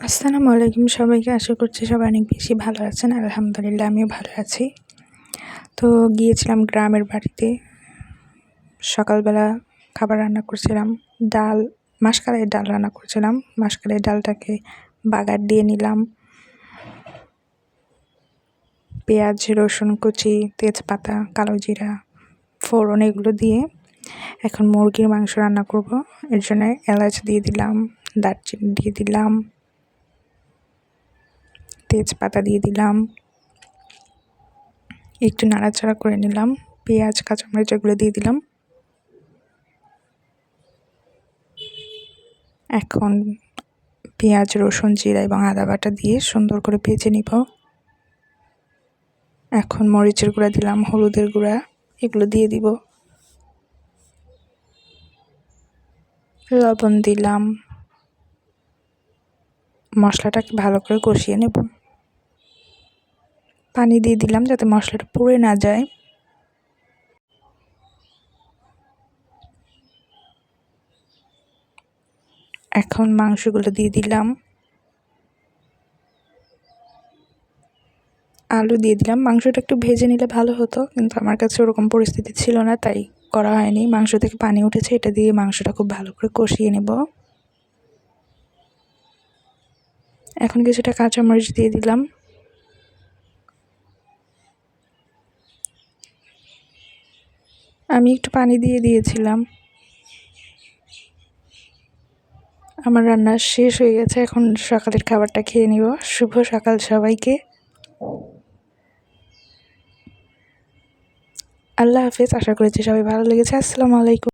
আসসালামু আলাইকুম সবাইকে। আশা করছি সবাই অনেক বেশি ভালো আছেন। আলহামদুলিল্লাহ আমিও ভালো আছি। তো গিয়েছিলাম গ্রামের বাড়িতে। সকালবেলা খাবার রান্না করছিলাম, মাসকলাইয়ের ডাল রান্না করছিলাম। মাসকলাইয়ের ডালটাকে বাগার দিয়ে নিলাম, পেঁয়াজ, রসুন কুচি, তেজপাতা, কালো জিরা, ফোড়ন এগুলো দিয়ে এখন মুরগির মাংস রান্না করব। এর জন্য এলাচ দিয়ে দিলাম, দারচিনি দিয়ে দিলাম, তেজপাতা দিয়ে দিলাম, একটু নাড়াচাড়া করে নিলাম, পেঁয়াজ কাঁচামরিচ এগুলো দিয়ে দিলাম। এখন পেঁয়াজ, রসুন, জিরা এবং আদা বাটা দিয়ে সুন্দর করে ভেজে নিব। এখন মরিচের গুঁড়া দিলাম, হলুদের গুঁড়া এগুলো দিয়ে দিব, লবণ দিলাম। মশলাটাকে ভালো করে কষিয়ে নেব। পানি দিয়ে দিলাম যাতে মশলাটা পুড়ে না যায়। এখন মাংসগুলো দিয়ে দিলাম, আলু দিয়ে দিলাম। মাংসটা একটু ভেজে নিলে ভালো হতো, কিন্তু আমার কাছে ওরকম পরিস্থিতি ছিল না, তাই করা হয়নি। মাংস থেকে পানি উঠেছে, এটা দিয়ে মাংসটা খুব ভালো করে কষিয়ে নেব। এখন কিছুটা কাঁচামরিচ দিয়ে দিলাম। আমি একটু পানি দিয়ে দিয়েছিলাম। আমার রান্না শেষ হয়ে গেছে, এখন সকালের খাবারটা খেয়ে নিব। শুভ সকাল সবাইকে। আল্লাহ হাফেজ। আশা করেছি সবাই ভালো লেগেছে। আসসালামু আলাইকুম।